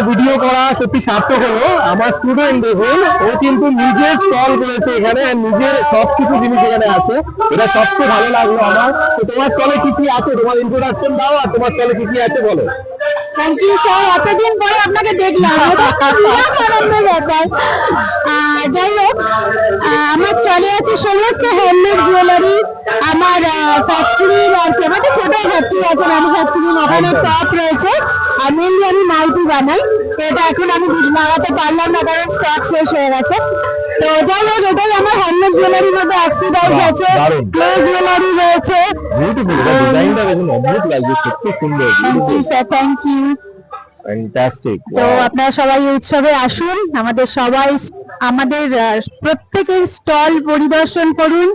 Video করা সত্যি সার্থক হলো। আমার স্টুডেন্ট দেখুন, ও কিন্তু নিজে স্টল করেছে এখানে, আর নিজের সবকিছু জিনিস এখানে আছে। এটা সবচেয়ে ভালো লাগলো আমার। তো তোমার স্টলে কি কি আছে, তোমার ইন্ট্রোডাকশন দাও, আর তোমার স্টলে কি কি আছে বলো। থ্যাংক ইউ স্যার, এতদিন পরে আপনাকে দেখলাম, আনন্দের ব্যাপার। যাই হোক, আমার স্টলে আছে সমস্ত হ্যান্ডমেড জুয়েলারি। আমার ফ্যাক্টরি আছে, আমার তো ছোট ফ্যাক্টরি আছে, ম্যানুফ্যাকচারিং, ওখানে টপ রয়েছে। আর মেনলি আমি নাইটি বানাই, তো এটা এখন আমি লাগাতে পারলাম না কারণ স্টক শেষ হয়ে গেছে। তো যাই হোক, এটাই আমার হ্যান্ডমেড জুয়েলারির মধ্যে অক্সিডাইজ আছে, ক্লে জুয়েলারি রয়েছে। বিউটিফুল, ডিজাইনটা দেখুন, অদ্ভুত লাগছে, সত্যি সুন্দর। Thank you sir, thank you. Fantastic. তো আপনারা সবাই এই উৎসবে আসুন, আমাদের প্রত্যেকের স্টল পরিদর্শন করুন,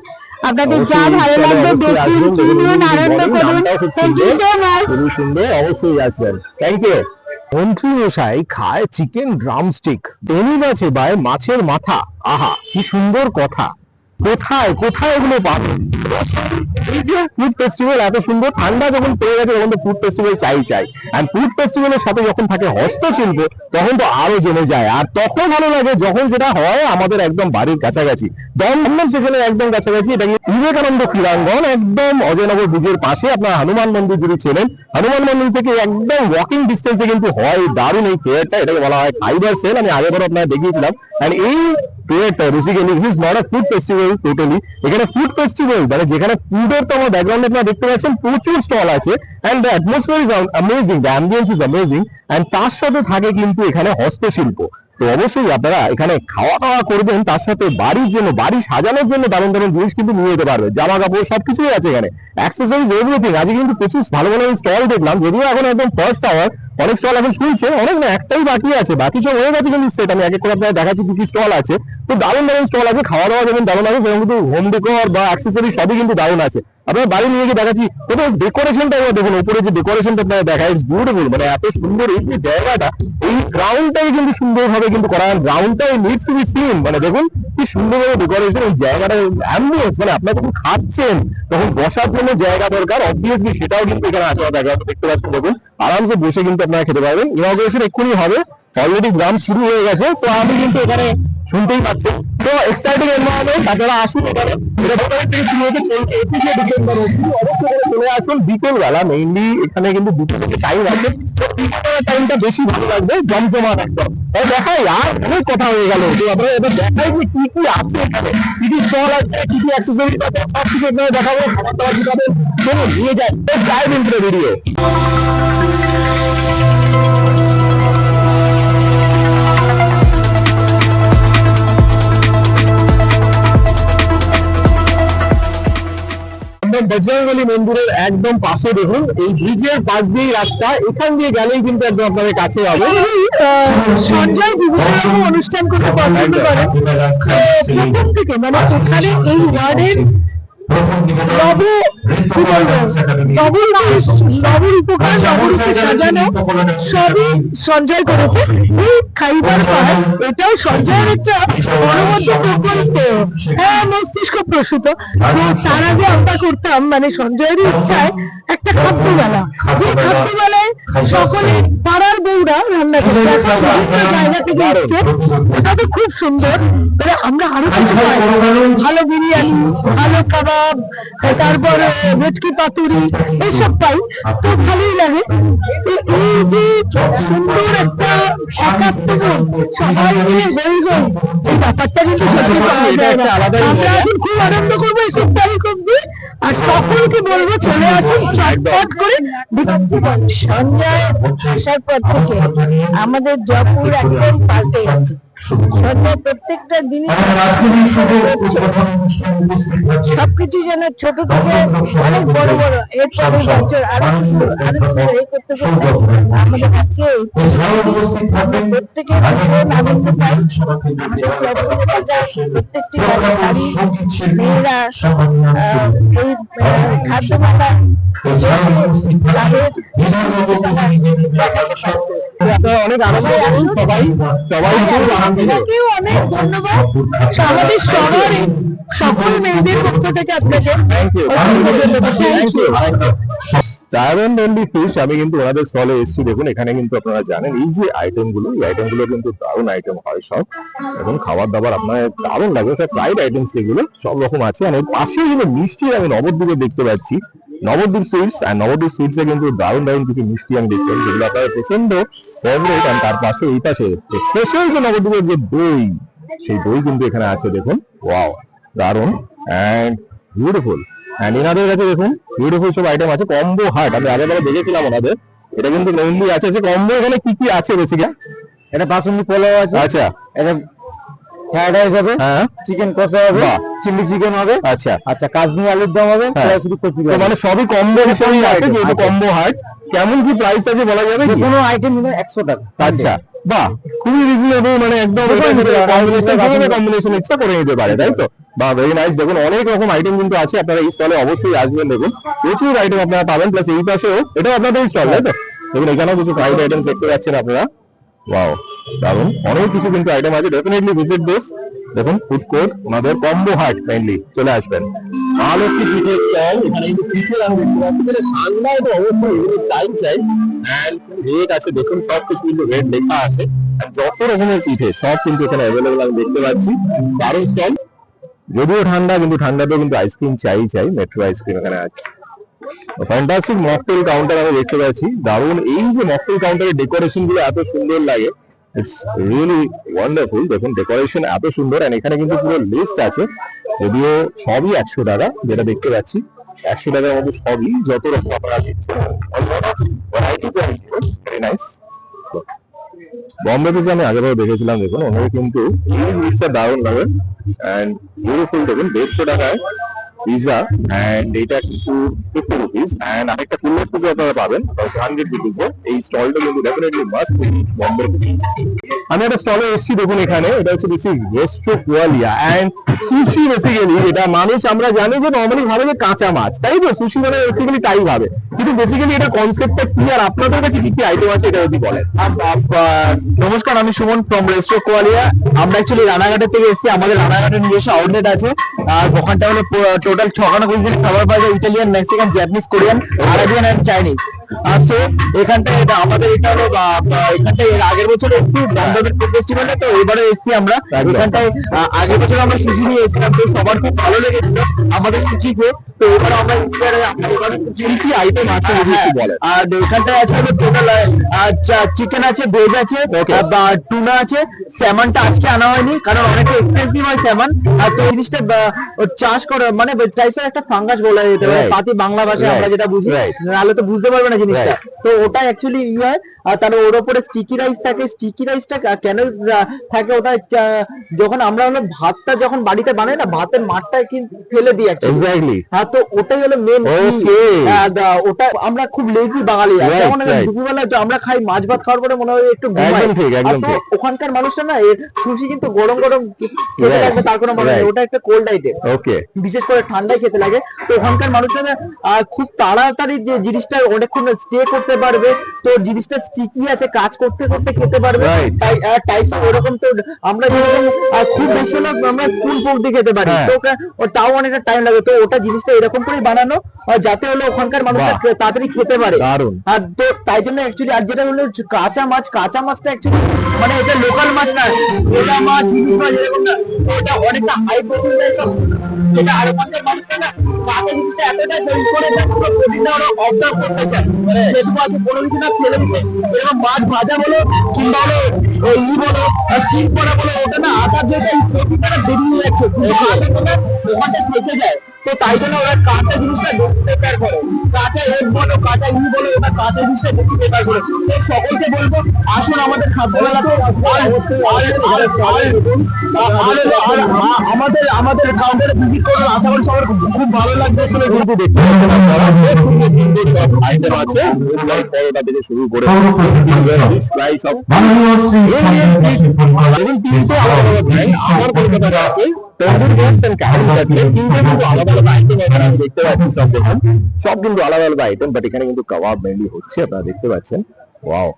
আপনাদের যা ভালো লাগবে দেখুন, কিনুন, আনন্দ করুন। Thank you so much. খুবই সুন্দর, অবশ্যই আসবেন। Thank you. মন্ত্রী মশাই খায় চিকেন ড্রামস্টিক, ধনী মাছে বায় মাছের মাথা। আহা, কি সুন্দর কথা। কোথায় কোথায় এগুলো পাবেন? এই যে ফুড ফেস্টিভ্যাল এত সুন্দর, ঠান্ডা যখন পড়ে গেছে তখন তো ফুড ফেস্টিভ্যাল চাই। আর ফুড ফেস্টিভ্যালের সাথে যখন থাকে হস্তশিল্প, তখন তো আরো জমে যায়। আর তখন ভালো লাগে যখন যেটা হয় আমাদের একদম বাড়ির কাছাকাছি, দমদম স্টেশনের একদম কাছাকাছি। এটা বিবেকানন্দ ক্রীড়াঙ্গন, একদম অজয়নগর ব্রিজের পাশে। আপনার হনুমান মন্দির যদি ছিলেন, হনুমান মন্দির থেকে একদম ওয়াকিং ডিস্টেন্সে কিন্তু হয় দারুণ এই ফেয়ারটা। এটাকে বলা হয় ফাইবার সেল, আমি আগেবার আপনারা দেখিয়েছিলাম। আর এই ফেয়ারটা basically it is not a food festival totally. এখানে ফুড ফেস্টিভ্যাল মানে যেখানে ফুডের তো আমার ব্যাকগ্রাউন্ডে আপনারা দেখতে পাচ্ছেন প্রচুর স্টল আছে। And the atmosphere is amazing, the ambience is amazing. And তার সাথে থাকে কিন্তু এখানে হস্তশিল্প। তো অবশ্যই আপনারা এখানে খাওয়া দাওয়া করবেন, তার সাথে বাড়ির জন্য, বাড়ি সাজানোর জন্য দারুণ দারুণ জিনিস কিন্তু নিয়ে যেতে পারবেন। জামা কাপড় সবকিছুই আছে এখানে, অ্যাক্সেসরিজ, এভরিথিং। আজকে কিন্তু প্রচুর ভালো ভালো স্টল দেখলাম, যদিও এখন একদম ফার্স্ট আওয়ার, অনেক স্টল এখন শুনছে, অনেক না, একটাই বাকি আছে, বাকি সব হয়ে গেছে কিন্তু সেট। আমি এক এক করে আপনারা দেখাচ্ছি কি কি স্টল আছে। তো দারুণ দারুণ স্টল আছে, খাওয়া দাওয়া যেমন দারুণ আছে, সেরকম কিন্তু হোম ডেকোর বা অ্যাক্সেসরি সবই কিন্তু দারুণ আছে। আপনার বাড়ি নিয়ে গিয়ে দেখাচ্ছি। ওটা ডেকোরেশনটা দেখুন, উপরে যে ডেকোরেশনটা আপনারা দেখায়, ইটস বিউটিফুল। মানে এত সুন্দর এই যে জায়গাটা, এই গ্রাউন্ডটাই কিন্তু সুন্দরভাবে কিন্তু করা, গ্রাউন্ডটাই নিডস টু বি সিন। মানে দেখুন কি সুন্দরভাবে ডেকোরেশন, এই জায়গাটা অ্যাম্বিয়েন্স, মানে আপনারা যখন খাচ্ছেন তখন বসার জন্য জায়গা দরকার, অবভিয়াসলি সেটাও কিন্তু এখানে আছে। ব্যাকগ্রাউন্ডে দেখতে পাচ্ছেন, দেখুন আরামসে বসে কিন্তু আপনারা খেতে পারবেন। ইনঅগ্রেশন এক্ষুনি হবে, অলরেডি গ্রাম শুরু হয়ে গেছে। তো আমি কিন্তু এখানে শুনতেই পাচ্ছি, তো এক্সাইটিং এনভায়রনমেন্ট। আপনারা আসুন এখানে, থেকে শুরু হতে চলছে 21শে ডিসেম্বর অবধি। অবশ্যই চলে আসুন বিকেল বেলা, মেইনলি এখানে কিন্তু দুটো থেকে টাইম আছে। টাইমটা বেশি ভালো লাগবে, জমজমাট একদম। দেখাই, আর অনেক কথা হয়ে গেল। তো আপনারা এবার দেখাই যে কি কি আছে এখানে, কি কি স্টল আছে, কি কি অ্যাক্সেসরিজ আছে, সব কিছু আপনারা দেখাবো। খাবার দাবার কি পাবেন, চলুন নিয়ে যাই, dive into the video. Bajrangbali মন্দিরের একদম পাশে দেখুন, এই ব্রিজের পাশ দিয়েই রাস্তা, এখান দিয়ে গেলেই কিন্তু একদম আপনাদের কাছে হবে। সঞ্জয় বিভিন্ন রকম অনুষ্ঠান করতে পছন্দ করে প্রথম থেকে, মানে ওখানে এই ওয়ার্ডের সাজানো সবই সঞ্জয় করেছে। এই খাইবার পাড়, এটাও সঞ্জয়ের একটা অনবদ্য প্রকল্প, হ্যাঁ, মস্তিষ্ক প্রসূত। তো তার আগে আমরা করতাম, মানে সঞ্জয়েরই ইচ্ছায় একটা খাদ্যমেলা, যে খাদ্যমেলায় সকলে পাড়ার বউরা রান্না করে, জায়গা থেকে এসছে। ওটা তো খুব সুন্দর। মানে আমরা আরো কিছু পাই, ভালো বিরিয়ানি, ভালো কাবাব, তারপর ভেটকি পাতুরি, এসব পাই। তো ভালোই লাগে। তো এই যে সুন্দর একটা একাত্মবোধ, সবাই মিলে হই হই, এই ব্যাপারটা কিন্তু সত্যি পাওয়া যায় না। আমরা এখন খুব আনন্দ করবো 21 তারিখ অব্দি। আর সকলকে বলবো চলে আসুন চটপট করে। সঞ্জয় আসার পর থেকে আমাদের জয়পুর একদম পাল্টে গেছে। প্রত্যেকটা জিনিস সবকিছু যেন ছোট থেকে অনেক বড় বড়, এরপরে বছর আরো করতে করতে আমাদের আজকে প্রত্যেকের আনন্দ পাই। প্রত্যেকটি বাড়ি মেয়েরা এই খাদ্য মেলা অনেক আনন্দ, সবাই সবাই আপনাকেও অনেক ধন্যবাদ। আমাদের শহরে সকল মেয়েদের পক্ষ থেকে আপনাকে thank you. Diamond only fish, আমি কিন্তু ওনাদের স্টলে এসেছি। দেখুন এখানে কিন্তু আপনারা জানেন এই যে আইটেমগুলো, এই আইটেমগুলো কিন্তু দারুণ আইটেম হয় সব। এখন খাবার দাবার আপনার দারুণ লাগবে, সব ফ্রাইড আইটেম সেগুলো সব রকম আছে। আর এর পাশেই কিন্তু মিষ্টি আমি নবদ্বীপে দেখতে পাচ্ছি, নবদ্বীপ সুইটস। আর নবদ্বীপ সুইটসে কিন্তু দারুণ দারুণ কিছু মিষ্টি আমি দেখতে পাচ্ছি, যেগুলো আপনার প্রচন্ড ফেভারিট। আর তার পাশে এই পাশে স্পেশাল যে নবদ্বীপের যে দই, সেই দই কিন্তু এখানে আছে। দেখুন ওয়াও, দারুণ অ্যান্ড বিউটিফুল। অ্যান্ড এনাদের কাছে দেখুন বিউটিফুল সব আইটেম আছে। কম্বো হাট আমি আগের বেলা দেখেছিলাম ওনাদের, এটা কিন্তু মেইনলি আছে যে কম্বো। এখানে কি কি আছে বেসিক্যালি? এটা বাসন্তী পোলাও আছে, আচ্ছা, এটা ফ্রাইড রাইস হবে, হ্যাঁ, চিকেন কষা হবে, বাহ, চিলি চিকেন হবে, আচ্ছা আচ্ছা কাশ্মীরি আলুর দম হবে, হ্যাঁ। শুধু কচুরি তো হবে। মানে সবই কম্বো হিসেবেই আছে, যেহেতু কম্বো হাট। কেমন কি প্রাইস আছে বলা যাবে কি? কোনো আইটেম নিলে 100 টাকা। আচ্ছা, বাহ, খুবই রিজনেবল, মানে একদম কম্বিনেশন ইচ্ছা করে নিতে পারে, তাই তো? বাহ, ভেরি নাইস। দেখুন অনেক রকম আইটেম কিন্তু আছে, আপনারা এই স্টলে অবশ্যই আসবেন। দেখুন প্রচুর আইটেম আপনারা পাবেন, প্লাস এই পাশেও এটাও আপনাদের স্টল, তাই তো? দেখুন এখানেও কিছু ফ্রাইড আইটেম দেখতে পাচ্ছেন আপনারা। ওয়াও, দারুন, অনেক কিছু কিন্তু আইটেম আছে। Definitely visit this. দেখুন ফুড কোর্ট, ওনাদের কম্বো হাট, কাইন্ডলি চলে আসবেন। ভালো একটি পিঠের স্টল, এখানে কিন্তু পিঠের আমি দেখতে পাচ্ছি, মানে ঠান্ডায় তো অবশ্যই এগুলো চাই। রেট আছে দেখুন, সব কিছু কিন্তু রেট লেখা আছে। আর যত রকমের পিঠে সব কিন্তু এখানে অ্যাভেলেবল আমি দেখতে পাচ্ছি। দারুণ স্টল, যদিও ঠান্ডা, কিন্তু ঠান্ডাতেও কিন্তু আইসক্রিম চাই। মেট্রো আইসক্রিম এখানে আছে। ফ্যান্টাস্টিক মকটেল কাউন্টার আমি দেখতে পাচ্ছি, দারুণ। এই যে মকটেল কাউন্টারের ডেকোরেশন গুলো এত সুন্দর লাগে, ইটস রিয়েলি ওয়ান্ডারফুল। দেখুন ডেকোরেশন এত সুন্দর। আর এখানে কিন্তু পুরো লিস্ট আছে, যদিও সবই 100 টাকা, যেটা দেখতে পাচ্ছি 100 টাকার মধ্যে সবই, যত রকম আপনারা দিচ্ছেন। Very nice. বম্বে পিজা আমি আগেবার দেখেছিলাম, দেখুন ওনারা কিন্তু এই জিনিসটা দারুণ লাগে অ্যান্ড বিউটিফুল। দেখুন 150 টাকায় পিজা, অ্যান্ড এটা কিন্তু 50 রুপিস। অ্যান্ড আরেকটা কুল্লার পিজা আপনারা পাবেন 100 রুপিসে। এই স্টলটা কিন্তু ডেফিনেটলি মাস্ট বম্বে। আমি একটা স্টলে এসেছি, দেখুন এখানে এটা হচ্ছে রেস্ট্রো কোয়ালিয়া অ্যান্ড সুশি। বেসিক্যালি এটা মানুষ আমরা জানি যে নর্মালি ভাবে যে কাঁচা মাছ, তাই তো? সুশি মানে বেসিক্যালি তাই ভাবে, কিন্তু বেসিক্যালি এটা কনসেপ্টটা কি আর আপনাদের কাছে কি কি আইটেম আছে এটা যদি বলেন। নমস্কার, আমি সুমন ফ্রম রেস্টো কোয়ালিয়া। আমরা অ্যাকচুয়ালি রানাঘাটের থেকে এসেছি। আমাদের রানাঘাটের নিজস্ব আউটলেট আছে, আর ওখানটা হলো টোটাল 6খানা কুইজিন খাবার পাওয়া যায়, Italian, Mexican, Japanese, Korean, Arabian and Chinese. So এখানটা এটা আমাদের এটা হলো এখানটা এর আগের বছর এসেছি বান্ধবের ফুড ফেস্টিভ্যালে, তো এবারে এসেছি আমরা এখানটায়। আগের বছর আমরা সুশি নিয়ে এসেছিলাম, তো সবার খুব ভালো লেগেছিল আমাদের সুশি খেয়ে। তো এবারে আমরা ইন্সপায়ার এবারে কি কি আইটেম আছে যদি একটু বলেন। আর এখানটায় আজকে টোটাল চিকেন আছে, ভেজ আছে, টুনা আছে। স্যামনটা আজকে আনা হয়নি, কারণ অনেকটা এক্সপেন্সিভ হয় স্যামন। আর তো এই জিনিসটা চাষ করা মানে টাইপের একটা ফাঙ্গাস বলা যেতে পারে পাতি বাংলা ভাষায় আমরা যেটা বুঝি, নাহলে তো বুঝতে পারবে না জিনিসটা। তো ওটা অ্যাকচুয়ালি ই হয়। আর তার ওর উপরে স্টিকি রাইস থাকে। স্টিকি রাইসটা কেন থাকে? ওটা যখন আমরা হলো ভাতটা যখন বাড়িতে বানাই না, ভাতের মাঠটা কিন্তু ফেলে দিই এক্স্যাক্টলি। হ্যাঁ, তো ওটাই হলো মেন। ওটা আমরা খুব লেজি বাঙালি, যেমন দুপুরবেলা আমরা খাই মাছ ভাত খাওয়ার পরে মনে হয় একটু ঘুমাই। তো ওখানকার মানুষটা না সুশি কিন্তু গরম গরম খেতে লাগবে, তার কোনো মানে ওটা একটা কোল্ড আইটেম, বিশেষ করে ঠান্ডায় খেতে লাগে। তো ওখানকার মানুষরা খুব তাড়াতাড়ি যে জিনিসটা অনেকক্ষণ স্টে করতে পারবে, তো জিনিসটা স্টিকি আছে, কাজ করতে করতে খেতে পারবে। তাই টাইপস ওরকম। তো আমরা যেরকম খুব বেশি হলে আমরা স্পুন ফোর্ক দিয়ে খেতে পারি, তো তাও অনেকটা টাইম লাগে। তো ওটা জিনিসটা এরকম করেই বানানো, যাতে হলো ওখানকার মানুষরা তাড়াতাড়ি খেতে পারে। আর তো তাই জন্য অ্যাকচুয়ালি, আর যেটা হলো কাঁচা মাছটা অ্যাকচুয়ালি মানে এটা লোকাল মাছ না, ওটা মাছ ইলিশ মাছ এরকম না, তো এটা অনেকটা হাই প্রোটিন টাইপ। এটা আর ওখানকার মানুষরা না কাঁচা জিনিসটা এতটা তৈরি করে প্রোটিনটা ওরা অবজার্ভ করতে চায়, যেটুকু আছে কোনো কিছু না ফেলে দিতে। এরকম মাছ ভাজা বলো কিংবা হলো ই বলো স্টিম করা বলো, ওটা না আটার যেটা প্রোটিনটা বেরিয়ে যাচ্ছে, ওখানটা থেকে যায়। তো তাই জন্য ওরা কাঁচা জিনিসটা বেশি প্রেফার করে। কাঁচা এগ বলো, কাঁচা ই বলো, ওটা কাঁচা জিনিসটা বেশি প্রেফার করে। তো সকলকে বলবো আসুন আমাদের খাদ্যমেলাতে। আমাদের কাউন্টারে ভিজিট করুন, আশা করি সবার খুব ভালো লাগবে। কিন্তু দেখতে আইটেম আছে, পরোটা থেকে শুরু করে স্লাইস অফ কিন্তু আমার কলকাতা আছে আলাদা আলাদা আইটেম এখানে আমি দেখতে পাচ্ছি। সব কিন্তু আলাদা আলাদা আইটেম, বাট এখানে কিন্তু কাবাব মেনলি হচ্ছে, আপনারা দেখতে পাচ্ছেন। ওয়াও,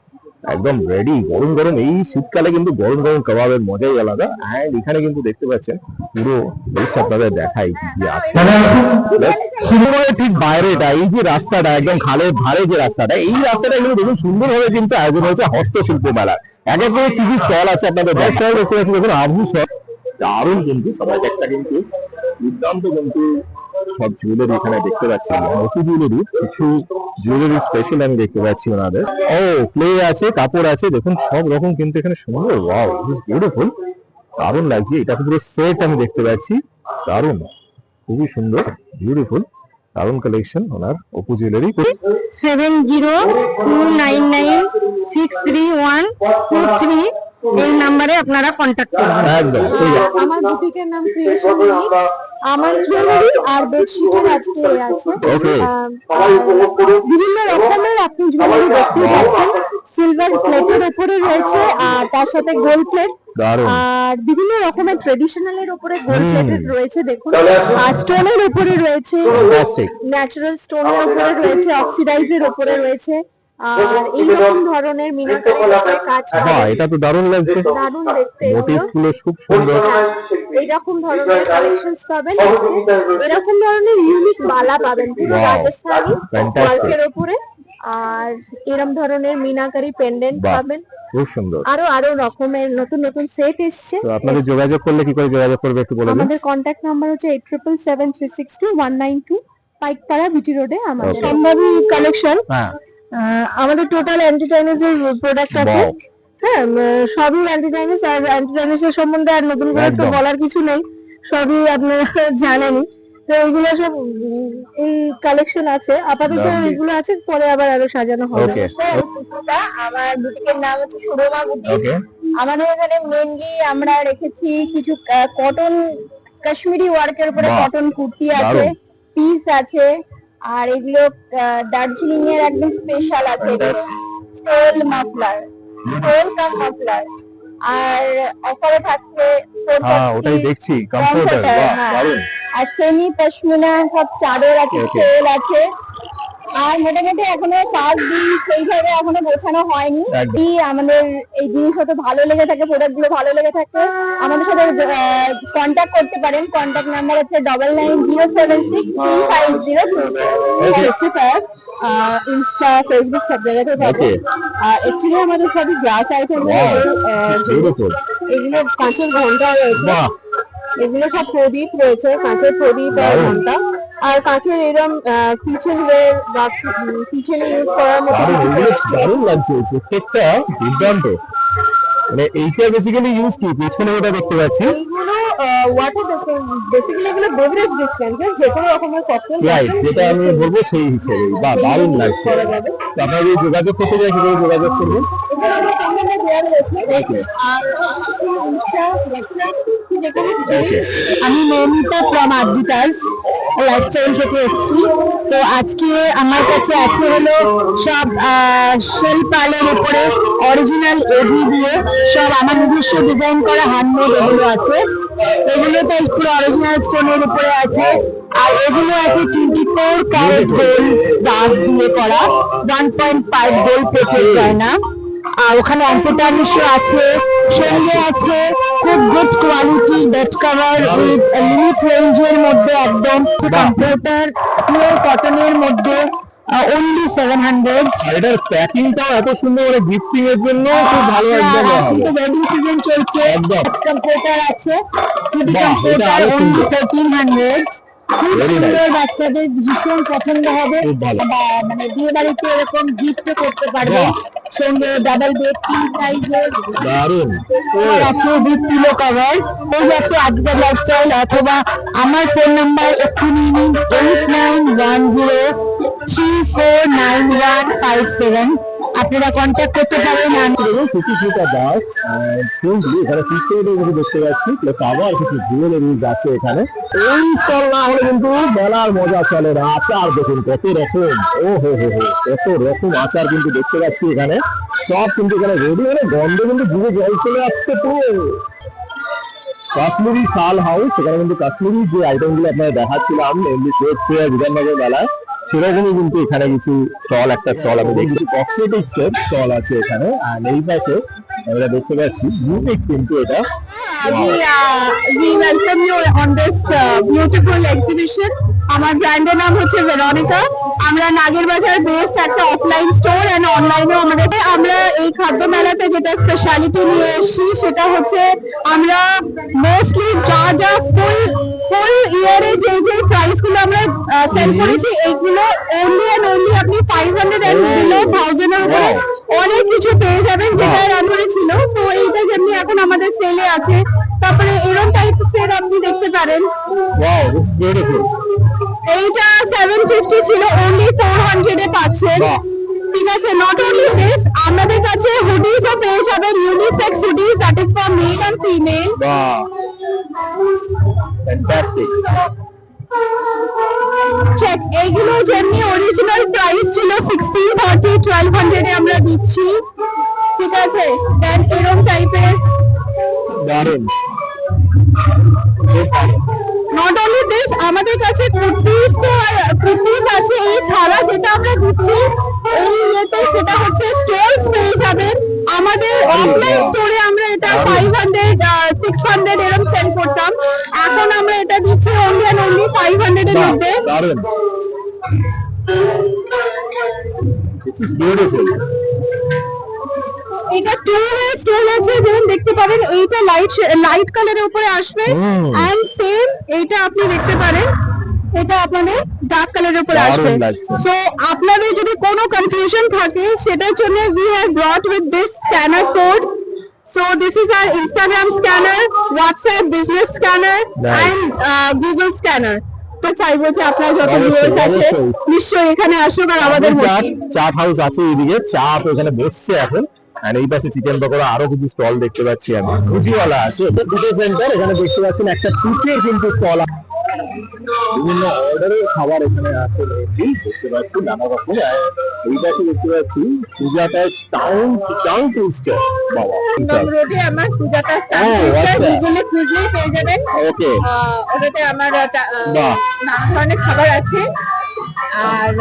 একদম রেডি, গরম গরম। এই শীতকালে কিন্তু গরম গরম কাবাবের মজাই আলাদা। আর এখানে কিন্তু দেখতে পাচ্ছেন পুরো লিস্ট আপনাদের দেখাই কি কি আছে। শিবময়ের ঠিক বাইরেটা, এই যে রাস্তাটা একদম খালের ধারে যে রাস্তাটা, এই রাস্তাটা কিন্তু দেখুন সুন্দরভাবে কিন্তু আয়োজন হয়েছে হস্তশিল্প মেলার। এক এক করে কি কি স্টল আছে আপনাদের দশটায় দেখতে পাচ্ছি। দেখুন আভূষণ দারুণ কিন্তু সবাই একটা কিন্তু দুর্দান্ত কিন্তু সব জুয়েলারি এখানে দেখতে পাচ্ছি। নতুন জুয়েলারি, কিছু জুয়েলারি স্পেশাল আমি দেখতে পাচ্ছি ওনাদের। ও প্লে আছে, কাপড় আছে, দেখুন সব রকম কিন্তু এখানে সুন্দর। ওয়াও, দিস বিউটিফুল, দারুণ লাগছে। এটা পুরো সেট আমি দেখতে পাচ্ছি, দারুণ, খুবই সুন্দর, বিউটিফুল, দারুণ কালেকশন ওনার অপু জুয়েলারি। 7029963123 এই নাম্বারে আপনারা কন্ট্যাক্ট করবেন। একদম ঠিক আছে। আমার বুটিকের নাম ক্রিয়েশন ইউনিক। আমার জুয়েলারি আর বেডশিটের আজকে আছে। ওকে, বিভিন্ন রকমের আপনি জুয়েলারি দেখতে পাচ্ছেন। সিলভার প্লেটের উপরে রয়েছে আর তার সাথে গোল্ড প্লেট, দারুণ। আর বিভিন্ন রকমের ট্রেডিশনালের উপরে গোল্ড প্লেটেড রয়েছে দেখুন। আর স্টোনের উপরে রয়েছে, Fantastic. ন্যাচারাল স্টোনের উপরে রয়েছে, অক্সিডাইজের উপরে রয়েছে। আর এইরকম ধরনের মিনাকারির উপরে কাজ বাহ, করে, এটা তো দারুণ লাগছে। দারুণ দেখতে মোটিভ এগুলো। গুলো খুব সুন্দর। এইরকম ধরনের কালেকশনস পাবেন আজকে। এরকম ধরনের ইউনিক বালা পাবেন পুরো Wow, রাজস্থানি fantastic. ওয়ার্কের উপরে। আর এরকম ধরনের মিনাকারি পেন্ডেন্ট বাহ, পাবেন। খুব সুন্দর। আরো রকমের নতুন নতুন সেট এসছে। তো আপনাদের যোগাযোগ করলে কি করে যোগাযোগ করবে একটু বলে দিন। আমাদের কন্ট্যাক্ট নাম্বার হচ্ছে 877362 পাইকপাড়া বিটি রোডে আমাদের Okay. সম্ভাবী কালেকশন। হ্যাঁ, আমাদের টোটাল অ্যান্টিটাইনাস এর প্রোডাক্ট আছে। Wow. হ্যাঁ, সবই অ্যান্টিটাইনাস। আর অ্যান্টিটাইনাস এর সম্বন্ধে আর নতুন করে তো একদম। বলার কিছু নেই, সবই আপনারা জানেনই। তো এগুলো সব এই কালেকশন আছে আপাতত, দারুণ। এগুলো আছে, পরে আবার আরো সাজানো হবে। Okay. আমার বুটিকের নাম হচ্ছে সুরমা বুটিক। ওকে, আমাদের এখানে মেইনলি আমরা রেখেছি কিছু কটন কাশ্মীরি ওয়ার্কের উপরে বাহ, কটন কুর্তি আছে, দারুণ। পিস আছে। আর এগুলো দার্জিলিং এর একদম স্পেশাল আছে, স্টোল মাফলার, স্টোল কাম মাফলার। আর অফারে থাকছে হ্যাঁ ওটাই দেখছি, কমফোর্টার। comforter, বাহ, হ্যাঁ। দারুণ। আর সেমি পশমিনা সব চাদর আছে, Okay. সেল আছে। আর মোটামুটি এখনো 5 দিন সেইভাবে এখনো গোছানো হয়নি। একদম। যদি আমাদের এই জিনিসটা ভালো লেগে থাকে, প্রোডাক্ট গুলো ভালো লেগে থাকে, আমাদের সাথে কন্ট্যাক্ট করতে পারেন। কন্ট্যাক্ট নাম্বার হচ্ছে 9907625022। ইনস্টা, ফেসবুক সব জায়গাতে পাবে। Okay. আর অ্যাকচুয়ালি আমাদের সবই গ্লাস আইটেম। Wow, beautiful. এগুলো কাঁচের ঘন্টা রয়েছে, বাহ, এগুলো সব প্রদীপ রয়েছে, কাঁচের প্রদীপ আর দারুণ। ঘন্টা। আর কাঁচের এরকম কিচেন ওয়্যার বা কিচেনে ইউজ করার মতো দারুণ, কিছু এগুলো রয়েছে। দারুণ লাগছে প্রত্যেকটা, দুর্দান্ত। মানে এইটা বেসিক্যালি ইউজ কি, পেছনে ওটা দেখতে পাচ্ছি। এইগুলো ওয়াটার বেসিক্যালি এগুলো বেভারেজ ডিসপেন্সার, যে কোনো রকমের ককটেল রাইট, যেটা আমি বলবো সেই হিসেবে। বাহ, দারুণ লাগছে। করা যাবে। তো আপনারা যদি যোগাযোগ করতে চাই কিভাবে যোগাযোগ করবেন? এখানে আমার ফোন নাম্বার দেওয়া রয়েছে। Okay. আর ইনস্টা, হোয়াটসঅ্যাপ, যে কোনো কিছু। Okay. আমি মৌমিতা ফ্রম আরজিটাস লাইফস্টাইল থেকে এসেছি। তো আজকে আমার কাছে আছে হলো সব শেল পালের উপরে অরিজিনাল এভি দিয়ে সব আমার নিজস্ব ডিজাইন করা হ্যান্ডমেড এগুলো আছে। এগুলো তো পুরো অরিজিনাল স্টোনের উপরে আছে। আর এগুলো আছে 24 ক্যারেট গোল্ড স্টাফ দিয়ে করা, 1.5 গোল্ড প্লেটেড গয়না। আর ওখানে অ্যান্টিটার্নিশও আছে, সঙ্গে আছে খুব good quality bed cover with limit রেঞ্জের মধ্যে, একদম কম্পিউটার পিওর কটনের মধ্যে, অনলি 700। আর এটার প্যাকিংটাও এত সুন্দর, মানে গিফটিং এর জন্য খুব ভালো একদম এখন তো ওয়েডিং সিজন চলছে, একদম। কম্পিউটার আছে, কিডি বাহ, এটা কম্পিউটার আরো অনলি সুন্দর। 1300। খুব Very সুন্দর, nice. বাচ্চাদের ভীষণ পছন্দ হবে। খুব ভালো। বা মানে বিয়ে বাড়িতে এরকম গিফট করতে পারবে। বাহ। সঙ্গে ডাবল বেড, কিং সাইজের দারুণ। আছে উইথ পিলো কভার। ওই আছে আজকের লাইফস্টাইল, অথবা আমার ফোন নাম্বার একটু নিয়ে নিন, 8910349157। আপনারা কন্ট্যাক্ট করতে পারেন। দেখুন সুচিত্রিতা দাস ফুলগুলি এখানে ফিশের মধ্যে দেখতে পাচ্ছি, প্লাস আবার কিছু জুয়েলারি যাচ্ছে এখানে। এই স্টল না হলে কিন্তু মেলার মজা চলে না। আচার দেখুন কত রকম, ও হো হো হো, কত রকম আচার কিন্তু দেখতে পাচ্ছি এখানে। সব কিন্তু এখানে রেডি, মানে গন্ধ কিন্তু দূরে জল চলে আসছে পুরো। কাশ্মীরি শাল হাউস, সেখানে কিন্তু কাশ্মীরি যে আইটেম গুলো আপনারা দেখাচ্ছিলাম এমনি বিধাননগর মেলায়, সেরকমই কিন্তু এখানে কিছু স্টল, একটা স্টল আমি দেখি কিছু কসমেটিক্স এর স্টল আছে এখানে। আর এই পাশে আমরা দেখতে পাচ্ছি ইউনিক কিন্তু এটা। We welcome you on this beautiful exhibition. আমার ব্র্যান্ডের নাম হচ্ছে ভেরোনিকা। আমরা নাগেরবাজার বেসড একটা অফলাইন স্টোর এন্ড অনলাইনেও আমরা এই খাদ্য মেলাতে যেটা স্পেশালিটি নিয়ে এসেছি সেটা হচ্ছে আমরা মোস্টলি যা ফুল ইয়ারে যে প্রাইস গুলো আমরা সেল করেছি এইগুলো অনলি আপনি 500 এন্ড বিলো 1000 এর উপরে অনেক কিছু পেয়ে যাবেন যেটা রান্নারে ছিল। তো এইটা যেমনি এখন আমাদের সেলে আছে। তারপরে এরকম টাইপের আপনি দেখতে পারেন। Wow, it's beautiful. এইটা 750 ছিল, অনলি 400 এ পাচ্ছেন। ঠিক আছে, নট অনলি দিস, আমাদের কাছে হুডিজও পেয়ে যাবেন, unisex hoodies, that is for male and female. বাহ, ফ্যান্টাস্টিক। চেক, এইগুলো যেমনি অরিজিনাল প্রাইস ছিল 1630 1200 এ আমরা দিচ্ছি। ঠিক আছে, দেন এরকম টাইপের দারুণ। নট অনলি দিস, আমাদের কাছে কুর্তিজ আছে। এই ছাড়া যেটা আমরা দিচ্ছি এই ইয়েতে সেটা হচ্ছে স্টোলস পেয়ে যাবেন। আমাদের অফলাইন স্টোরে আমরা এটা 500 600 এরকম সেল করতাম, এখন আমরা এটা দিচ্ছি অনলি 500 এর মধ্যে। দারুণ, দিস ইজ বিউটিফুল। এটা 2-way স্টোল আছে, যেমন দেখতে পারেন এইটা লাইট কালারের উপরে আসবে এন্ড সেম এইটা আপনি দেখতে পারেন এটা আপনাদের ডার্ক কালারের উপরে আসবে। সো আপনাদের যদি কোনো কনফিউশন থাকে সেটার জন্য we have brought with this scanner code. So this is our Instagram scanner, WhatsApp business scanner and Google scanner. তো চাইবো যে আপনার যত ভিউয়ার্স আছে নিশ্চয়ই এখানে আসুন আর আমাদের চাট হাউস আছে এইদিকে, চাপ এখানে বসছে এখন। আর এই পাশে চিকেন পকোড়া আরো কিছু স্টল দেখতে পাচ্ছি আমি, ভুজিওয়ালা আছে, পিঠে সেন্টার এখানে দেখতে পাচ্ছেন একটা পিঠের কিন্তু স্টল, বিভিন্ন অর্ডারের খাবার এখানে আছে দেখতে পাচ্ছি নানা রকম। এই পাশে দেখতে পাচ্ছি সুজাতা টাউন টুইস্টার। বাবা, রোডে আমার সুজাতা টুইস্টার গুগলে খুঁজলেই পেয়ে যাবেন। ওকে, ওটাতে আমার নানা ধরনের খাবার আছে। আর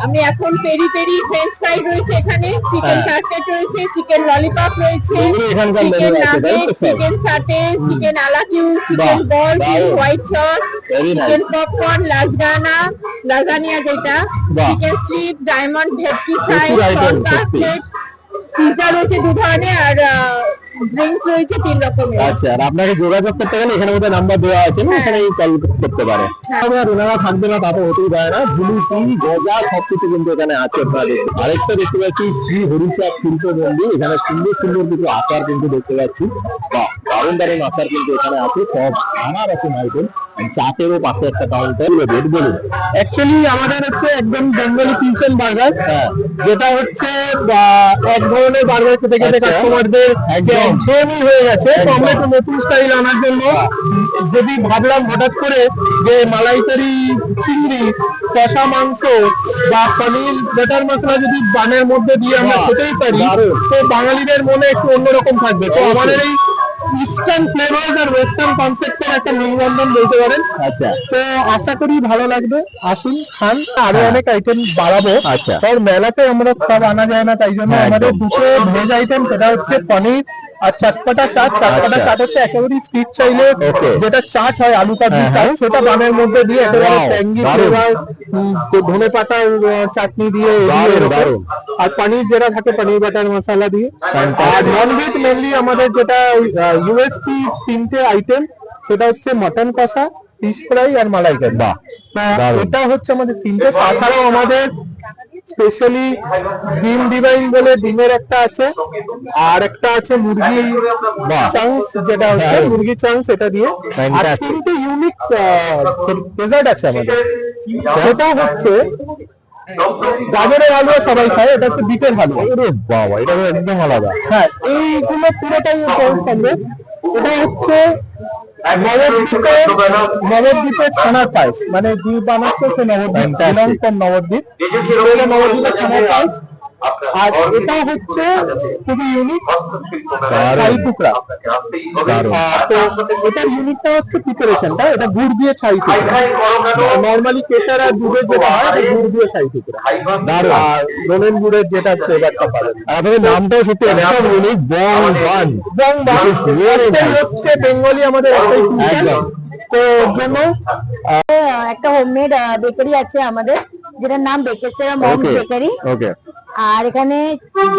আমি এখন পেরি ফ্রেঞ্চ ফ্রাই রয়েছে এখানে, চিকেন কাটলেট রয়েছে, চিকেন ললিপপ রয়েছে, chicken nugget, chicken satay, chicken আলাকিউ, chicken ball, white sauce, chicken popcorn, lasagna যেটা, চিকেন স্ট্রিপ, ডায়মন্ড ভেটকি ফ্রাই, কাটলেট, পিৎজা রয়েছে 2 ধরনের, আর ড্রিঙ্কস রয়েছে 3 রকমের। আচ্ছা, আর আপনাকে যোগাযোগ করতে গেলে এখানে মধ্যে নাম্বার দেওয়া আছে, এখানে কল করতে পারে। আমরা ওনারা থাকবে না তা তো হতেই পারে না, জিলিপি, গজা সবকিছু কিন্তু এখানে আছে আপনাদের। আরেকটা দেখতে পাচ্ছি শ্রী হরিচাঁদ শিল্প মন্দির, এখানে সুন্দর সুন্দর কিছু আচার কিন্তু দেখতে পাচ্ছি। বাহ, দারুণ আচার কিন্তু এখানে আছে, সব নানা রকম আইটেম। চাটেরও পাশে একটা কাউন্টার। বলুন, অ্যাকচুয়ালি আমাদের হচ্ছে একদম বেঙ্গলি ফিউশন বার্গার, যেটা হচ্ছে এক ধরনের বার্গার খেতে খেতে কাস্টমারদের একঘেয়েমি হয়ে গেছে। তো আমরা একটু নতুন স্টাইল আনার জন্য যদি ভাবলাম হঠাৎ করে যে মালাইকারি চিংড়ি, কষা মাংস বা পনির বাটার মশলা যদি বানের মধ্যে দিয়ে আমরা খেতেই পারি, তো বাঙালিদের মনে একটু অন্যরকম থাকবে। তো আমাদের এই ইস্টার্ন ফ্লেভার্স আর ওয়েস্টার্ন কনসেপ্টের একটা মিলবন্ধন বলতে পারেন। আচ্ছা, তো আশা করি ভালো লাগবে, আসুন খান। আরো অনেক আইটেম বাড়াবো। আচ্ছা, আর মেলাতে আমরা সব আনা যায় না, তাই জন্য আমাদের দুটো ভেজ আইটেম, সেটা হচ্ছে পনির আর চটপটা চাট। চটপটা চাট হচ্ছে একেবারে স্ট্রিট চাইলে যেটা চাট হয়, আলু কাবলি চাট, সেটা বানের মধ্যে দিয়ে একেবারে ট্যাঙ্গি ফ্লেভার, ধনে পাতার চাটনি দিয়ে। আর পনির যেটা থাকে পনির বাটার মশলা দিয়ে। আর ননভেজ মেনলি আমাদের যেটা ইউএসপি 3টে আইটেম, সেটা হচ্ছে মটন কষা, ফিশ ফ্রাই আর মালাইকারি। এটা হচ্ছে আমাদের 3টে। তাছাড়াও আমাদের স্পেশালি ডিম ডিভাইন বলে ডিমের একটা আছে, আর একটা আছে মুরগি চাংস, যেটা হচ্ছে মুরগি চাংস, এটা দিয়ে। আর 3টে ইউনিক ডেজার্ট আছে আমাদের, সেটা হচ্ছে গাজরের হালুয়া সবাই খায়, এটা হচ্ছে বিটের হালুয়া। বাবা, এটা তো একদম আলাদা। হ্যাঁ, এইগুলো পুরোটাই থাকবে। এটা হচ্ছে নবদ্বীপের ছানার পায়েস, মানে যে বানাচ্ছে সে নবদ্বীপ, নবদ্বীপের ছানার পায়েস। আর এটা হচ্ছে খুবই ইউনিক ছাই টুকরা। তো এটার ইউনিকটা হচ্ছে প্রিপারেশনটা, এটা গুড় দিয়ে ছাই টুকরা। নর্মালি কেশর আর দুধের যেটা হয় এটা গুড় দিয়ে ছাই টুকরা, আর রোলেন গুড়ের যেটা ফ্লেভারটা পাবেন। আপনাদের নামটাও সত্যি একদম ইউনিক, বং বান। বং বান হচ্ছে বেঙ্গলি আমাদের একটাই fusion। তো ওর জন্য একটা হোমমেড বেকারি আছে আমাদের, যেটার নাম বেকেসেরা মমস ওকে বেকারি। ওকে আর এখানে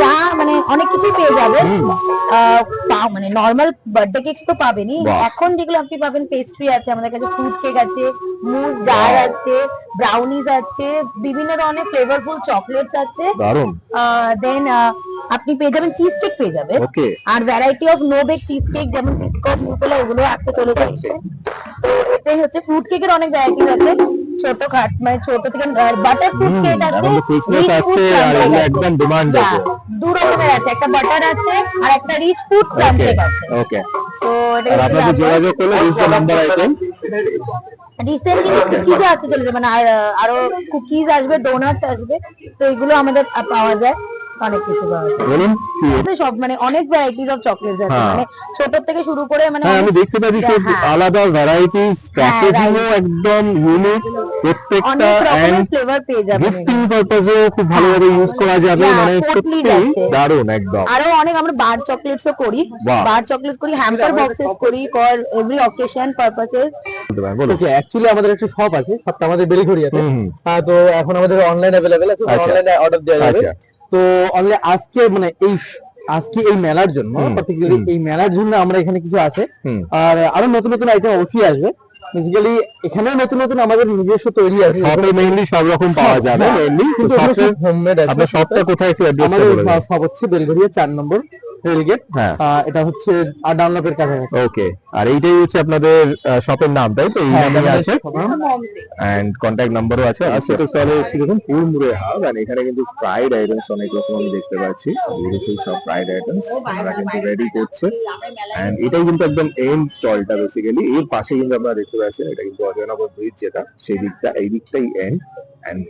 যা মানে অনেক কিছু পেয়ে যাবেন। মানে নর্মাল বার্থডে কেকস তো পাবেনই, বাহ। এখন যেগুলো আপনি পাবেন পেস্ট্রি আছে আমাদের কাছে, ফ্রুট কেক আছে, মুস জার আছে, ব্রাউনিজ আছে, বিভিন্ন ধরনের ফ্লেভারফুল চকলেটস আছে। দারুণ। দেন আপনি পেয়ে যাবেন চিজ কেক পেয়ে যাবেন, ওকে আর variety of no bake cheesecake যেমন বিস্কুট নিউটেলা এগুলো আসতে চলে যাচ্ছে। তো এটাই হচ্ছে ফ্রুট কেকের অনেক ভ্যারাইটি আছে, ছোট খাট মানে ছোট থেকে বাটার ফ্রুট কেক আছে, এখন তো ক্রিসমাস rich আসছে fruit আর plum এগুলো cake আছে। একদম ডিমান্ড আছে। দু রকমের আছে, একটা বাটার আছে আর একটা রিচ ফ্রুট প্লাম ওকে কেক আছে। ওকে। তো আর আপনাদের যোগাযোগ করলে this number item. Recently cookies আসতে চলেছে, মানে আরো কুকিজ আসবে, ডোনাটস আসবে, তো এগুলো আমাদের পাওয়া যায়, অনেক কিছু পাওয়া যায়। বলুন কি? আমাদের সব মানে অনেক ভ্যারাইটিস অফ চকলেটস আছে, হ্যাঁ। মানে ছোট থেকে শুরু করে মানে হ্যাঁ আমি অনেক- দেখতে পাচ্ছি সব হ্যাঁ। আলাদা ভ্যারাইটিস, প্যাকেজিংও একদম ইউনিক প্রত্যেকটা, অনেক রকমের এন্ড ফ্লেভার পেয়ে যাবেন এখানে। গিফটিং পারপাসেও খুব ভালোভাবে ইউজ করা যাবে, হ্যাঁ, মানে totally সত্যি যাচ্ছে। দারুণ একদম। আরো অনেক আমরা বার চকলেটসও করি, বাহ। বার চকলেটস করি, হ্যাম্পার বক্সেস করি ফর এভরি অকেশন পারপাসেস। বলতে পারেন, বলুন। ওকে, অ্যাকচুয়ালি আমাদের একটা শপ আছে, শপটা আমাদের বেলিঘড়িয়াতে। হুম, হুম। তো এখন আমাদের অনলাইন অ্যাভেলেবেল আছে, আচ্ছা। অনলাইনে অর্ডার দেওয়া যাবে। আচ্ছা। তো অনলাইন আজকে মানে আজকে এই মেলার জন্য, হুম, পার্টিকুলারলি হুম। এই মেলার জন্য আমরা এখানে কিছু আছে, হুম। আর আরো নতুন নতুন আইটেম অবশ্যই আসবে। বেসিক্যালি এখানেও নতুন নতুন আমাদের নিজস্ব তৈরি আছে, শপে মেইনলি সব রকম পাওয়া যাবে হ্যাঁ, মেইনলি, কিন্তু হোমমেড আছে। আপনার শপটা কোথায় একটু অ্যাড্রেসটা আমাদের বলে দিন। সব হচ্ছে বেলঘড়িয়া 4 নম্বর রেলগেট। হ্যাঁ। এটা হচ্ছে ডানলপের কাছাকাছি। ওকে, আর এইটাই হচ্ছে আপনাদের শপের নাম, তাই তো? এই হ্যাঁ, নামই আমাদের আছে shop এর নাম। এন্ড কন্ট্যাক্ট নাম্বারও আছে। আর সেটা স্টলে সেরকম পুরমুড়ে হাব, আর এখানে কিন্তু ফ্রাইড আইটেমস অনেক রকম আমি দেখতে পাচ্ছি, বিউটিফুল সব ফ্রাইড আইটেমস আমরা কিন্তু রেডি করছে। এন্ড এটাই কিন্তু একদম এন্ড স্টলটা বেসিক্যালি, এর পাশে কিন্তু আপনারা দেখতে পাচ্ছেন এটা কিন্তু অজয়নগর ব্রিজ, যেটা সেই দিকটা, এই দিকটাই end. And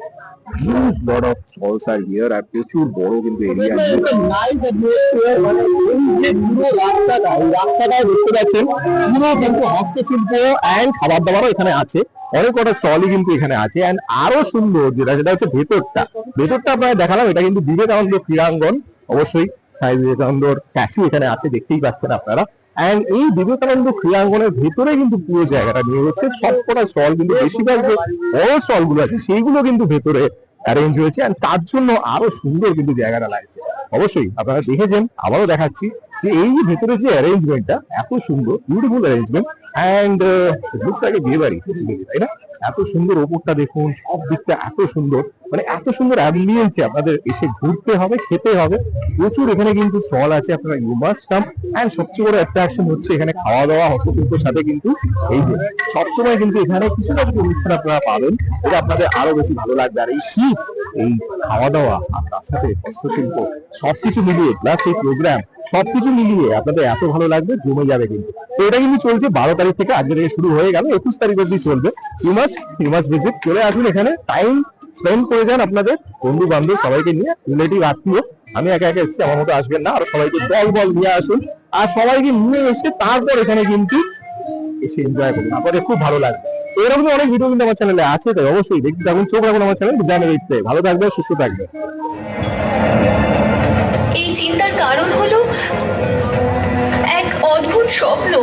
huge lot of stalls are here, আর প্রচুর বড় কিন্তু এরিয়া রাস্তাটায় দেখতে পাচ্ছেন পুরো কিন্তু হস্তশিল্প এন্ড খাবার দাবারও এখানে আছে, অনেক কটা স্টলই কিন্তু এখানে আছে। এন্ড আরো সুন্দর যেটা হচ্ছে ভেতরটা আপনারা দেখালাম, এটা কিন্তু বিবেকানন্দ ক্রীড়াঙ্গন, অবশ্যই স্বামী বিবেকানন্দর স্ট্যাচু এখানে আছে, দেখতেই পাচ্ছেন আপনারা। এন্ড এই বিবেকানন্দ ক্রীড়াঙ্গনের ভেতরে কিন্তু পুরো জায়গাটা নিয়ে হচ্ছে, সবকটা স্টল কিন্তু বেশিরভাগ যে বড় স্টল গুলো আছে সেইগুলো কিন্তু ভেতরে অ্যারেঞ্জ হয়েছে, এন্ড তার জন্য আরো সুন্দর কিন্তু জায়গাটা লাগছে। অবশ্যই আপনারা দেখেছেন, আবারও দেখাচ্ছি যে এই ভেতরে যে অ্যারেঞ্জমেন্টটা এত সুন্দর, beautiful arrangement, and looks like a বিয়ে বাড়ি, তাই না? এত সুন্দর, ওপরটা দেখুন, সব দিকটা এত সুন্দর, মানে এত সুন্দর অ্যাম্বিয়েন্সে আপনাদের এসে ঘুরতে হবে, খেতে হবে। প্রচুর এখানে কিন্তু স্টল আছে, আপনারা ইউ মাস্ট কাম। এন্ড সবচেয়ে বড় অ্যাট্রাকশন হচ্ছে এখানে খাওয়া দাওয়া, হস্তশিল্পের সাথে কিন্তু এই যে সবসময় কিন্তু এখানে কিছু না কিছু অনুষ্ঠান আপনারা পাবেন, এটা আপনাদের আরো বেশি ভালো লাগবে। আর এই শীত, এই খাওয়া দাওয়া আর তার সাথে হস্তশিল্প সবকিছু মিলিয়ে, প্লাস এই প্রোগ্রাম, সবকিছু মিলিয়ে আপনাদের এত ভালো লাগবে, জমে যাবে কিন্তু। তো এটা কিন্তু চলছে 12 তারিখ থেকে, আজকে থেকে শুরু হয়ে গেল, 21 তারিখ অব্দি চলবে। ইউ মাস্ট ভিজিট, চলে আসুন এখানে, টাইম স্পেন্ড করে যান আপনাদের বন্ধু বান্ধব সবাইকে নিয়ে, রিলেটিভ আত্মীয়। আমি একা একা এসেছি, আমার মতো আসবেন না, আর সবাইকে দল নিয়ে আসুন, আর সবাইকে নিয়ে এসে তারপর এখানে কিন্তু এসে এনজয় করুন, আপনাদের খুব ভালো লাগবে। তো এরকম অনেক ভিডিও কিন্তু আমার চ্যানেলে আছে, তাই অবশ্যই দেখতে থাকুন, চোখ রাখুন আমার চ্যানেল জানে দেখতে। ভালো থাকবে, সুস্থ থাকবে। এই চিন্তার কারণ হলো এক অদ্ভুত স্বপ্ন